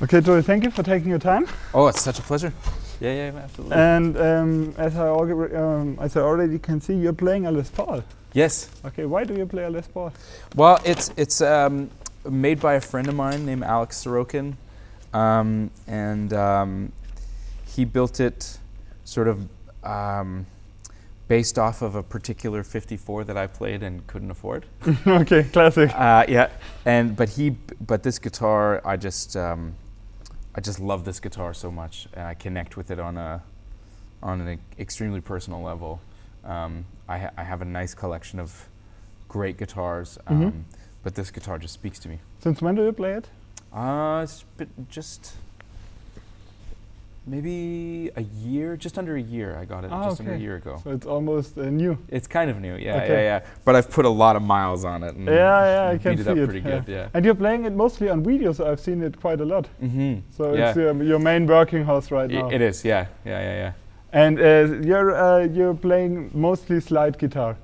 Okay, Joey, thank you for taking your time. Oh, it's such a pleasure. Yeah, absolutely. And as I already can see, you're playing a Les Paul. Yes. Okay, why do you play a Les Paul? Well, it's made by a friend of mine named Alex Sorokin, and he built it sort of based off of a particular 54 that I played and couldn't afford. Okay, classic. Yeah, but this guitar, I just love this guitar so much, and I connect with it on an extremely personal level. I have a nice collection of great guitars, but this guitar just speaks to me. Since when do you play it? It's been just maybe a year, just under a year. I got it under a year ago. So it's almost new. It's kind of new, yeah. But I've put a lot of miles on it. And I can beat see it it. Up pretty good, yeah. And you're playing it mostly on video, so I've seen it quite a lot. So it's your main working house right now. It is, yeah. And you're playing mostly slide guitar.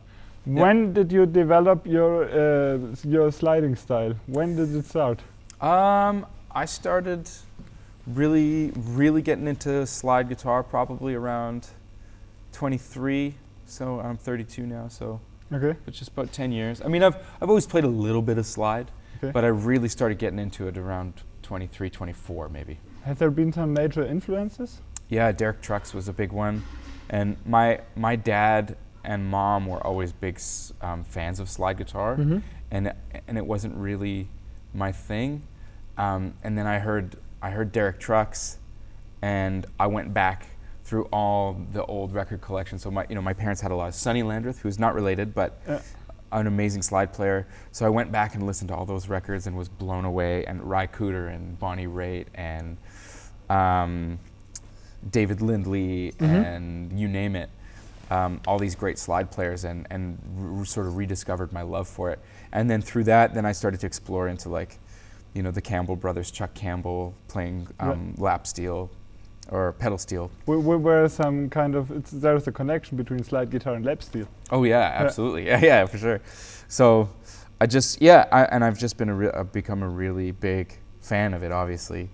When did you develop your sliding style? When did it start? I started really getting into slide guitar probably around 23. So I'm 32 now. So it's just about 10 years. I mean, I've always played a little bit of slide, but I really started getting into it around 23, 24 maybe. Has there been some major influences? Yeah, Derek Trucks was a big one, and my dad and mom were always big fans of slide guitar, and it wasn't really my thing. And then I heard Derek Trucks, and I went back through all the old record collection. So my parents had a lot of Sonny Landreth, who's not related, but an amazing slide player. So I went back and listened to all those records and was blown away. And Ry Cooder and Bonnie Raitt and David Lindley and you name it. All these great slide players, and sort of rediscovered my love for it. And then through that, then I started to explore into the Campbell brothers, Chuck Campbell playing lap steel or pedal steel. Where some kind of there's a connection between slide guitar and lap steel. Oh yeah, absolutely, yeah, for sure. So I just I've just been become a really big fan of it, obviously.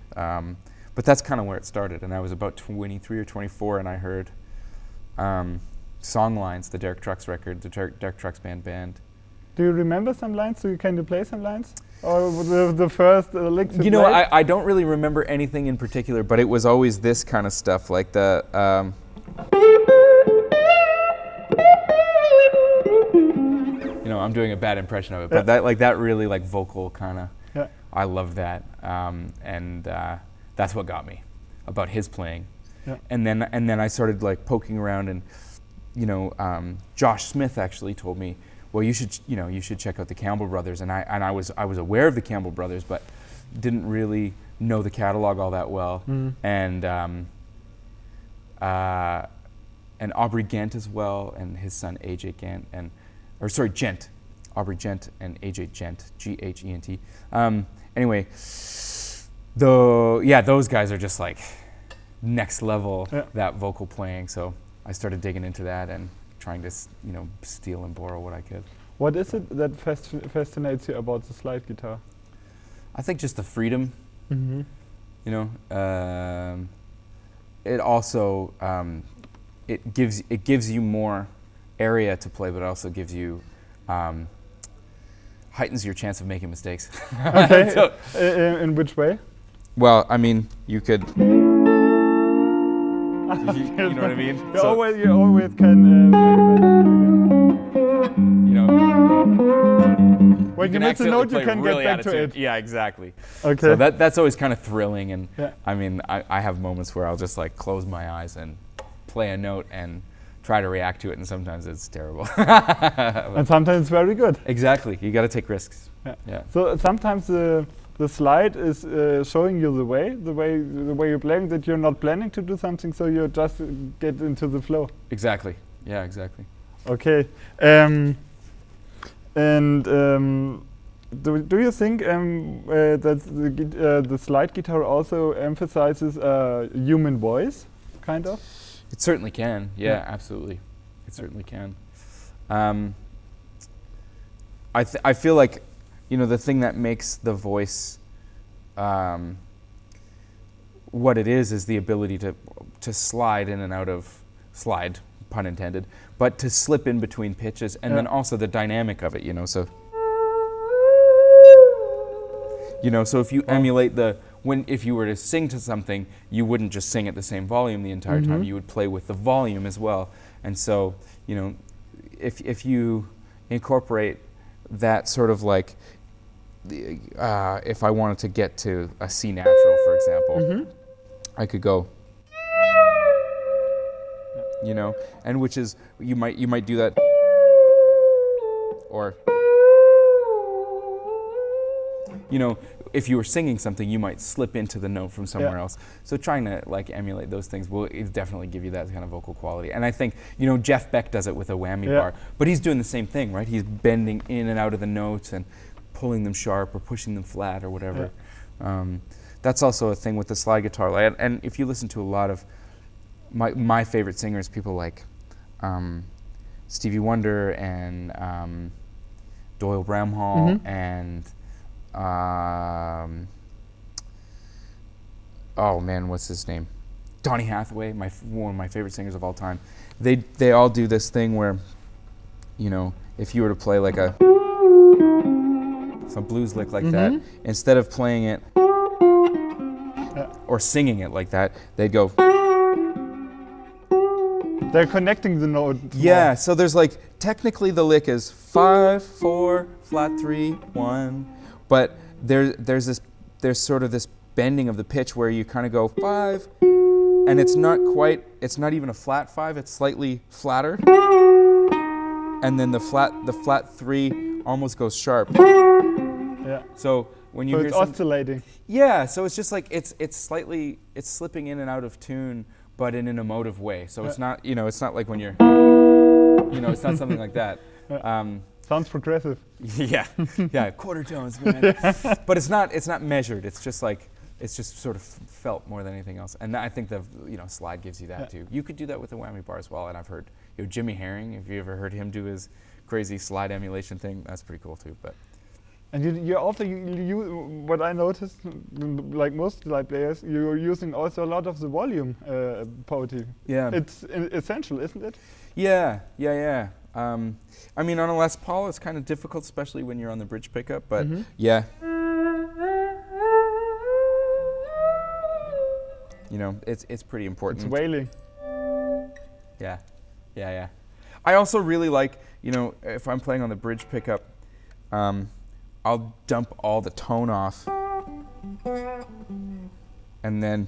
But that's kind of where it started, and I was about 23 or 24, and I heard Songlines, the Derek Trucks record, the Derek Trucks band. Do you remember some lines? Can you play some lines? Or the first licks? You know, I don't really remember anything in particular, but it was always this kind of stuff, like the. I'm doing a bad impression of it, but that really vocal kind of. Yeah. I love that, and that's what got me about his playing. Yeah. And then I started poking around, and Josh Smith actually told me, well, you should check out the Campbell brothers, and I was aware of the Campbell brothers, but didn't really know the catalog all that well. And Aubrey Gent as well, and his son AJ Gent, Aubrey Gent and AJ Gent, Gent. Anyway, those guys are just next level, that vocal playing. So I started digging into that and trying to steal and borrow what I could. What is it that fascinates you about the slide guitar? I think just the freedom. It also it gives you more area to play, but it also gives you heightens your chance of making mistakes. Okay. So in which way? Well, I mean, you could. You know what I mean? You always can. When you miss a note, you can really get back to it. Yeah, exactly. Okay. So that's always kind of thrilling, and I mean, I have moments where I'll just close my eyes and play a note and try to react to it, and sometimes it's terrible. And sometimes it's very good. Exactly. You got to take risks. Yeah. So sometimes the slide is showing you the way you're playing, that you're not planning to do something, so you just get into the flow. Exactly. Yeah, exactly. Okay. Do you think that the slide guitar also emphasizes human voice, kind of? It certainly can. Yeah, absolutely. It certainly can. I feel like, the thing that makes the voice what it is the ability to slide in and out of slide, pun intended, but to slip in between pitches, and then also the dynamic of it, you know. So, so if you emulate if you were to sing to something, you wouldn't just sing at the same volume the entire time. You would play with the volume as well. And so, if you incorporate that sort of like, if I wanted to get to a C natural, for example, I could go, and which is, you might do that, or, if you were singing something, you might slip into the note from somewhere else. So trying to like emulate those things will definitely give you that kind of vocal quality. And I think, Jeff Beck does it with a whammy bar, but he's doing the same thing, right? He's bending in and out of the notes and pulling them sharp or pushing them flat or whatever. That's also a thing with the slide guitar. And if you listen to a lot of my favorite singers, people like Stevie Wonder and Doyle Bramhall and what's his name? Donny Hathaway, one of my favorite singers of all time. They all do this thing where, if you were to play like some blues lick like that, instead of playing it or singing it like that, they'd go. They're connecting the note. Yeah, so there's like, technically the lick is 5, 4, flat 3, 1, but there's sort of this bending of the pitch where you kind of go 5, and it's not even a flat 5, it's slightly flatter, and then the flat 3 almost goes sharp. Yeah. So when you so hear it's oscillating. Yeah, so it's just like it's slipping in and out of tune, but in an emotive way. So it's not it's not like when you're it's not something like that. Sounds progressive. Yeah, quarter tones, man. But it's not measured. It's just sort of felt more than anything else. And I think the slide gives you that too. You could do that with a whammy bar as well. And I've heard Jimmy Herring. If you ever heard him do his crazy slide emulation thing, that's pretty cool too. But. And you also, what I noticed, like most slide players, you're using also a lot of the volume poetry. Yeah. It's essential, isn't it? Yeah. I mean, on a Les Paul, it's kind of difficult, especially when you're on the bridge pickup, but yeah. It's pretty important. It's wailing. Yeah. I also really like, if I'm playing on the bridge pickup, I'll dump all the tone off, and then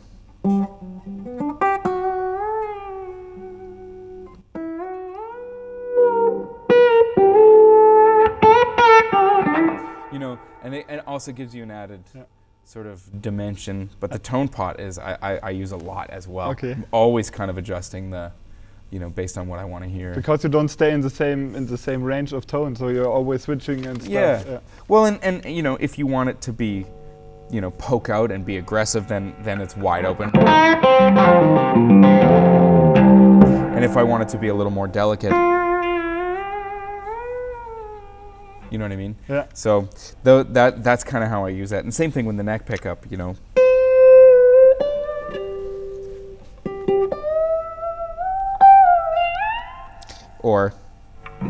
and it also gives you an added sort of dimension. But the tone pot is I use a lot as well. Okay. I'm always kind of adjusting the. Based on what I want to hear. Because you don't stay in the same range of tone, so you're always switching and stuff. Yeah. Well, and if you want it to be, poke out and be aggressive, then it's wide open. And if I want it to be a little more delicate, you know what I mean? Yeah. So that's kind of how I use that. And same thing with the neck pickup, Or so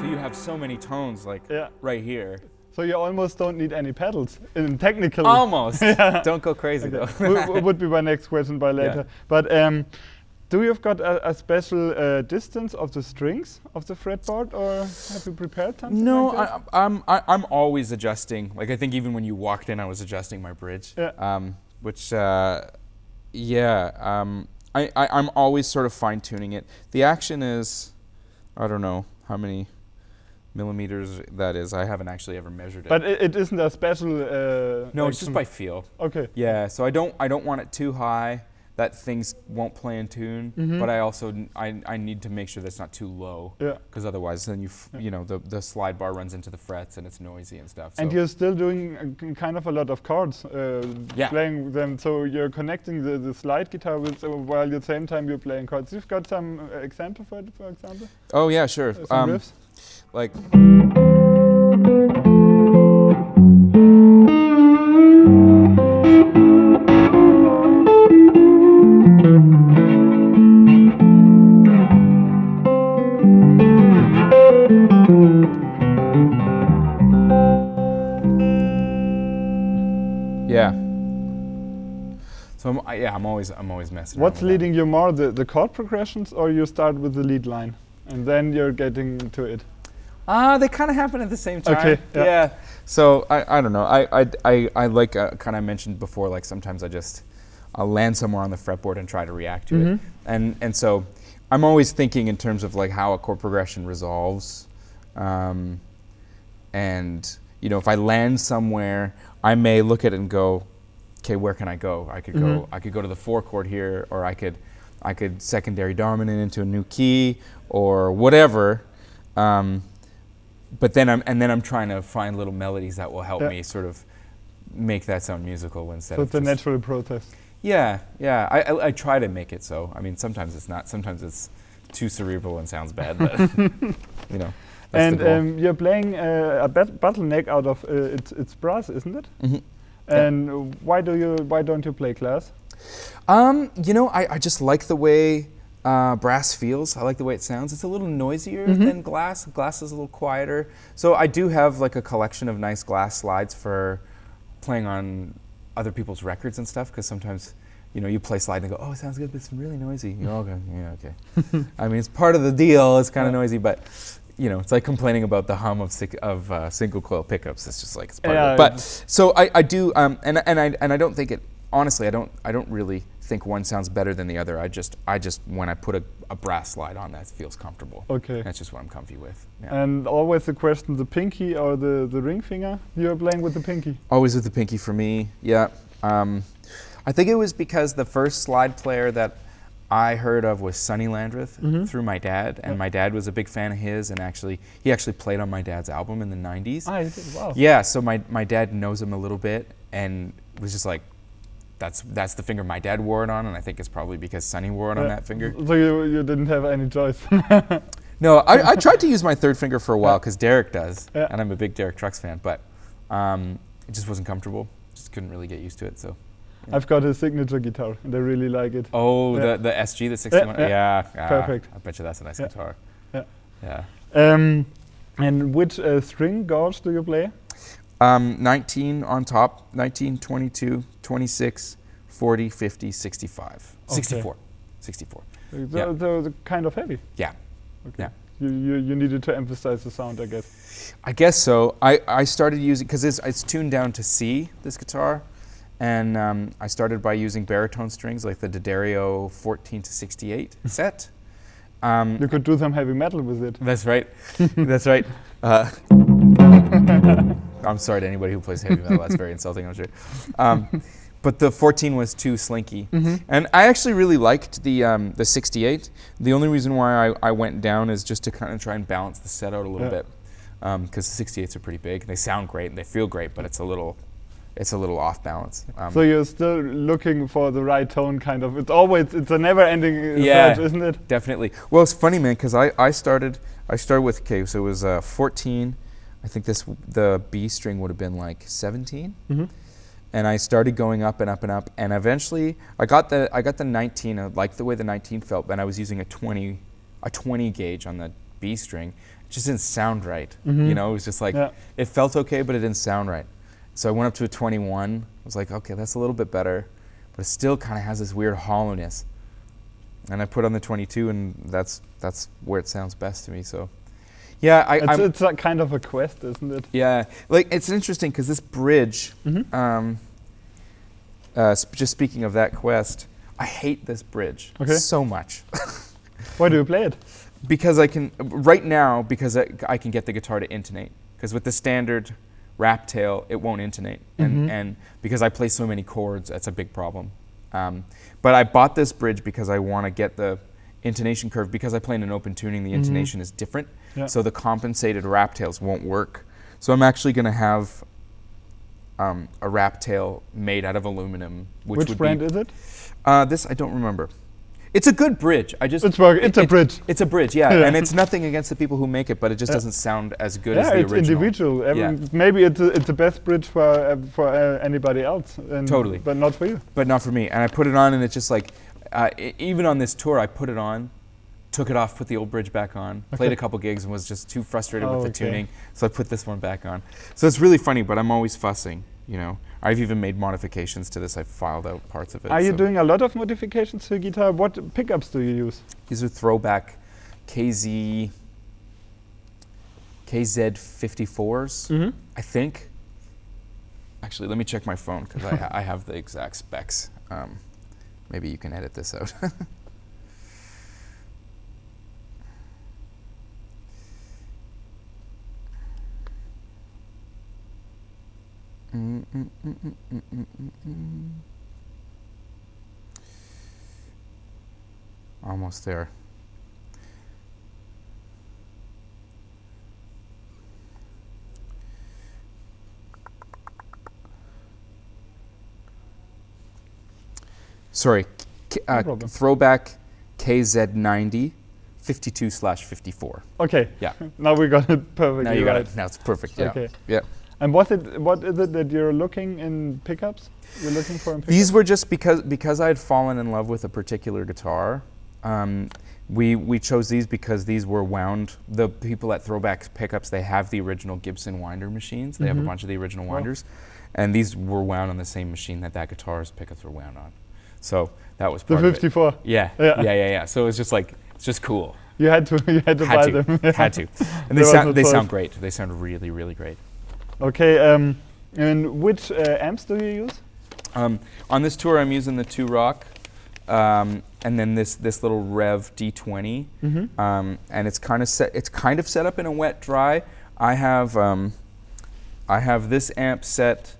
you have so many tones right here. So you almost don't need any pedals technically. Almost. Don't go crazy though. Would be my next question by later. Yeah. But do you've got a special distance of the strings of the fretboard, or have you prepared something? No, like that? I'm always adjusting. Like I think even when you walked in, I was adjusting my bridge. Yeah. I'm always sort of fine-tuning it. The action is, I don't know how many millimeters that is. I haven't actually ever measured it. But it isn't a special. No, it's just by feel. Okay. Yeah, so I don't want it too high that things won't play in tune. But I also I need to make sure that's not too low. Yeah. Because otherwise, then the slide bar runs into the frets and it's noisy and stuff. So. And you're still doing kind of a lot of chords, playing them. So you're connecting the slide guitar with while at the same time you're playing chords. You've got some example for it, for example? Oh yeah, sure. Some riffs. Like. Yeah. So I'm always messing around What's with leading you more, the chord progressions, or you start with the lead line and then you're getting to it? They kind of happen at the same time. Okay. Yeah. So I don't know. I like kind of mentioned before. Like sometimes I'll land somewhere on the fretboard and try to react to it. And so I'm always thinking in terms of like how a chord progression resolves. And you know, if I land somewhere, I may look at it and go, okay, where can I go? I could go to the 4 chord here, or I could secondary dominant into a new key or whatever. But then I'm trying to find little melodies that will help me sort of make that sound musical instead of it's a natural process. Yeah. I try to make it so. I mean, sometimes it's not. Sometimes it's too cerebral and sounds bad, but you know. That's the goal. You're playing a bottleneck out of it's brass, isn't it? And why don't you play glass? You know, I just like the way brass feels. I like the way it sounds. It's a little noisier than glass. Glass is a little quieter. So I do have like a collection of nice glass slides for playing on other people's records and stuff, because sometimes, you know, you play slide and go, oh, it sounds good, but it's really noisy. You go, okay, yeah, okay. I mean, it's part of the deal. It's kind of noisy, but you know, it's like complaining about the hum of single coil pickups. It's just like it's part of it. But so I do, and I don't think it. Honestly, I don't really think one sounds better than the other. I just when I put a brass slide on, that feels comfortable. Okay. That's just what I'm comfy with. Yeah. And always the question: the pinky or the ring finger? You're playing with the pinky. Always with the pinky for me. Yeah. I think it was because the first slide player that I heard of was Landreth through my dad, and my dad was a big fan of his, and he actually played on my dad's album in the 90s. Ah, he did? Wow. Yeah, so my dad knows him a little bit, and was just like, that's the finger my dad wore it on, and I think it's probably because Sonny wore it on that finger. So you didn't have any choice. No, I tried to use my third finger for a while, because Derek does, and I'm a big Derek Trucks fan, but it just wasn't comfortable. Just couldn't really get used to it, so. Yeah. I've got his signature guitar, and I really like it. Oh, the SG, the 61? Yeah. Perfect. I bet you that's a nice guitar. Yeah. And which string gauge do you play? 19 on top, 19, 22, 26, 40, 50, 65. Okay. 64. They're kind of heavy. Yeah. Okay. Yeah. You needed to emphasize the sound, I guess. I guess so. I started using, because it's tuned down to C, this guitar. And I started by using baritone strings, like the D'Addario 14 to 68 set. You could do some heavy metal with it. That's right. That's right. I'm sorry to anybody who plays heavy metal. That's very insulting, I'm sure. But the 14 was too slinky. And I actually really liked the 68. The only reason why I went down is just to kind of try and balance the set out a little bit. Because the 68s are pretty big. They sound great and they feel great, but it's a little off balance. So you're still looking for the right tone, kind of. It's a never-ending search, isn't it? Definitely. Well, it's funny, man, because I started with, okay, so it was 14. I think the B string would have been like 17. And I started going up and up and up, and eventually I got the 19. I liked the way the 19 felt, and I was using a 20 gauge on the B string. It just didn't sound right. You know, it was just like it felt okay, but it didn't sound right. So I went up to a 21. I was like, okay, that's a little bit better, but it still kind of has this weird hollowness. And I put on the 22, and that's where it sounds best to me. So, yeah, it's like kind of a quest, isn't it? Yeah, like it's interesting because this bridge. Just speaking of that quest, I hate this bridge so much. Why do you play it? Because I can right now because I can get the guitar to intonate. Because with the standard wrap tail, it won't intonate, and because I play so many chords, that's a big problem. But I bought this bridge because I want to get the intonation curve. Because I play in an open tuning, the intonation is different, so the compensated wrap tails won't work. So I'm actually going to have a wrap tail made out of aluminum. Which brand is it? This I don't remember. It's a good bridge. It's a bridge. It's a bridge, yeah. And it's nothing against the people who make it, but it just doesn't sound as good as the original. It's individual. Maybe it's the best bridge for anybody else. Totally. But not for you. But not for me. And I put it on, and it's just like, even on this tour, I put it on, took it off, put the old bridge back on, played a couple gigs, and was just too frustrated with the tuning, so I put this one back on. So it's really funny, but I'm always fussing. you know. I've even made modifications to this. I've filed out parts of it. Are you doing a lot of modifications to guitar? What pickups do you use? These are throwback KZ54s, I think. Actually, let me check my phone because I have the exact specs. Maybe you can edit this out. Almost there. Sorry, No throwback KZ90 52/54. Okay. Yeah. Now we got it perfectly. Now you got right. it. Now it's perfect. Yeah. Okay. Yeah. And what is it that you're looking in pickups? You're looking for in pickups? These were just because I had fallen in love with a particular guitar. We chose these because these were wound. The people at Throwback Pickups, they have the original Gibson winder machines. They have a bunch of the original winders, and these were wound on the same machine that guitar's pickups were wound on. So that was part the of it. 54. Yeah. So it's just cool. You had to buy them. Had to. And they sound great. They sound really, really great. Okay. And which amps do you use? On this tour, I'm using the 2 Rock, and then this little Rev D20, and it's kind of set up in a wet dry. I have this amp set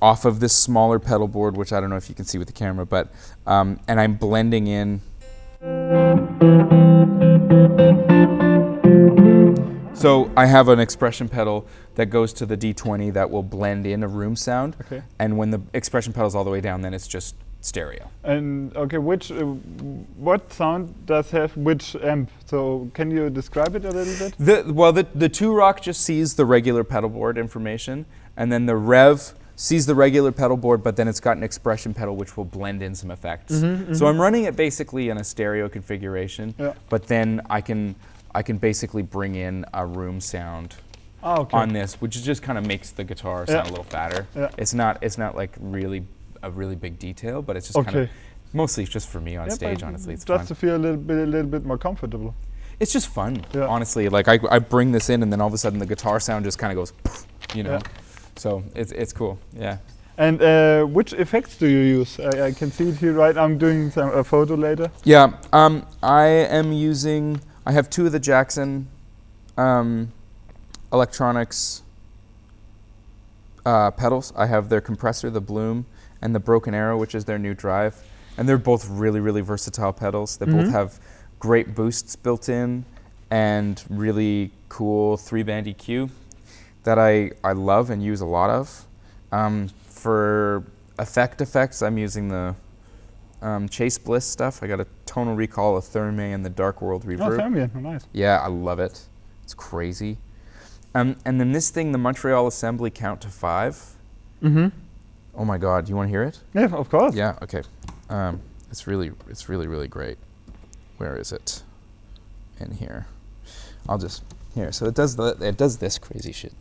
off of this smaller pedal board, which I don't know if you can see with the camera, but and I'm blending in. So I have an expression pedal that goes to the D20 that will blend in a room sound. Okay. And when the expression pedal's all the way down, then it's just stereo. And okay, what sound does have which amp? So can you describe it a little bit? The 2 Rock just sees the regular pedal board information, and then the Rev sees the regular pedal board, but then it's got an expression pedal which will blend in some effects. So I'm running it basically in a stereo configuration, but then I can basically bring in a room sound on this, which just kind of makes the guitar sound a little fatter. It's not like a really big detail, but it's just kind of mostly it's just for me on stage. Honestly, it's just fun. to feel a little bit more comfortable. It's just fun, honestly. Like I bring this in, and then all of a sudden the guitar sound just kind of goes, you know. So it's cool, yeah. And which effects do you use? I can see it here, right? I'm doing a photo later. Yeah, I have 2 of the Jackson Electronics pedals. I have their compressor, the Bloom, and the Broken Arrow, which is their new drive. And they're both really, really versatile pedals. They both have great boosts built in and really cool 3-band EQ that I love and use a lot of. For effects, I'm using the Chase Bliss stuff. I got a Tonal Recall, a Therme, and the Dark World Reverb. Oh, Therme, nice. Yeah, I love it. It's crazy. And then this thing, the Montreal Assembly Count to 5. Oh my God, you want to hear it? Yeah, of course. Yeah, okay. It's really, really great. Where is it? In here. Here. So it does this crazy shit.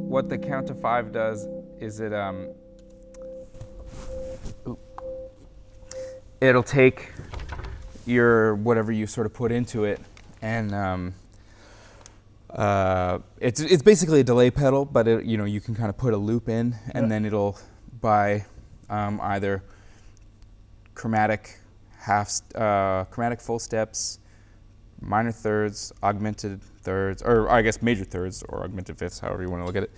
What the Count to 5 does is it'll take your whatever you sort of put into it, and it's basically a delay pedal, but you can kind of put a loop in, and then it'll by either chromatic chromatic full steps, minor thirds, augmented thirds, or I guess major thirds or augmented fifths, however you want to look at it,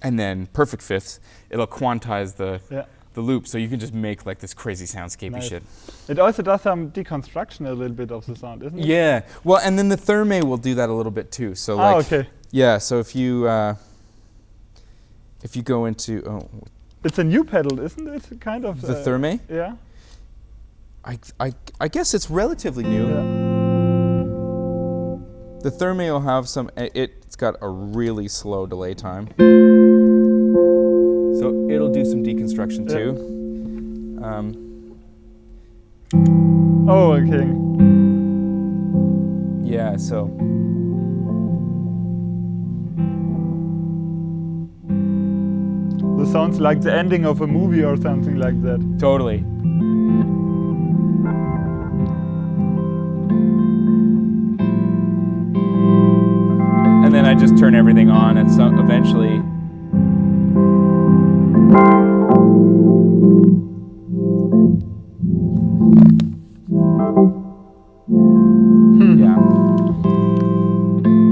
and then perfect fifths. It'll quantize the loop, so you can just make like this crazy soundscapey shit. It also does some deconstruction a little bit of the sound, isn't it? Yeah. Well, and then the therme will do that a little bit too. So like, okay. Yeah. So if you go into it's a new pedal, isn't it? Kind of the therme. Yeah. I guess it's relatively new. Yeah. The therme will have some. It's got a really slow delay time. So it'll do some deconstruction too. Oh, okay. Yeah, so. This sounds like the ending of a movie or something like that. Totally. And then I just turn everything on, and so eventually.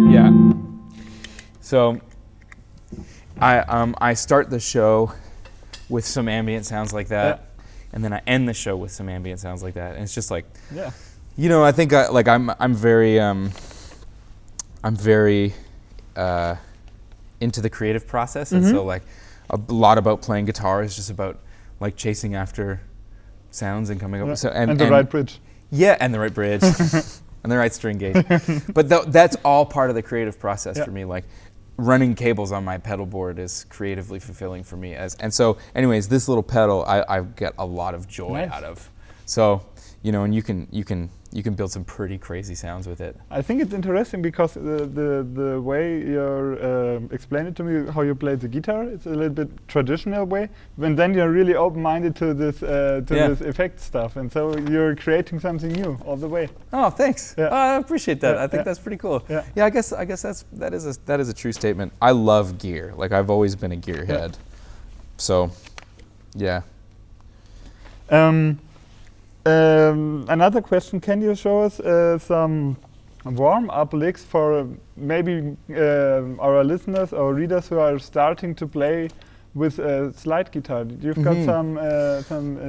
Yeah. So I start the show with some ambient sounds like that, and then I end the show with some ambient sounds like that, and it's just like, I think I'm very into the creative process, and so like a lot about playing guitar is just about like chasing after sounds and coming up with and the right bridge. Yeah, and the right bridge. And the right string gauge. But that's all part of the creative process for me. Like running cables on my pedal board is creatively fulfilling for me. And so anyways, this little pedal I get a lot of joy out of. So, and you can build some pretty crazy sounds with it. I think it's interesting because the way you're explain it to me, how you play the guitar, it's a little bit traditional way, and then you're really open-minded to this this effect stuff, and so you're creating something new all the way. Oh, thanks. Yeah. I appreciate that. I think that's pretty cool. Yeah, I guess that is a true statement. I love gear. Like I've always been a gearhead. So, yeah. Another question, can you show us some warm-up licks for maybe our listeners or readers who are starting to play with a slide guitar? You've got some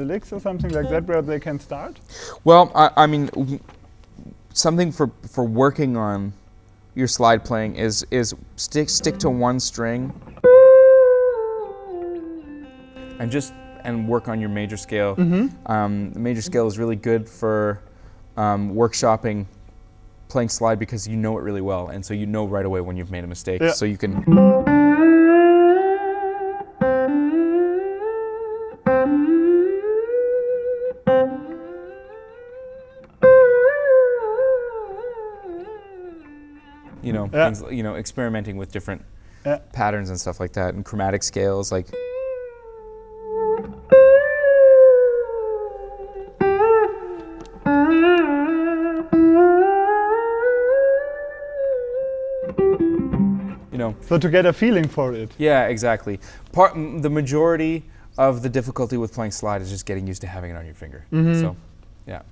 licks or something like that where they can start? Well, I mean, something for working on your slide playing is stick to one string and work on your major scale. The major scale is really good for workshopping playing slide because you know it really well, and so you know right away when you've made a mistake. So you can. Things, experimenting with different patterns and stuff like that, and chromatic scales like. So to get a feeling for it. Yeah, exactly. The majority of the difficulty with playing slide is just getting used to having it on your finger. So, yeah,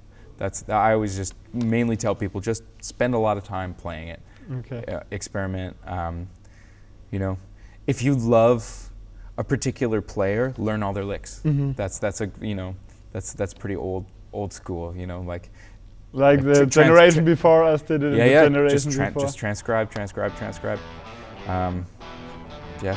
I always just mainly tell people just spend a lot of time playing it. Experiment. If you love a particular player, learn all their licks. That's pretty old school. Like the generation before us did it. The generation before. Just transcribe. Yeah.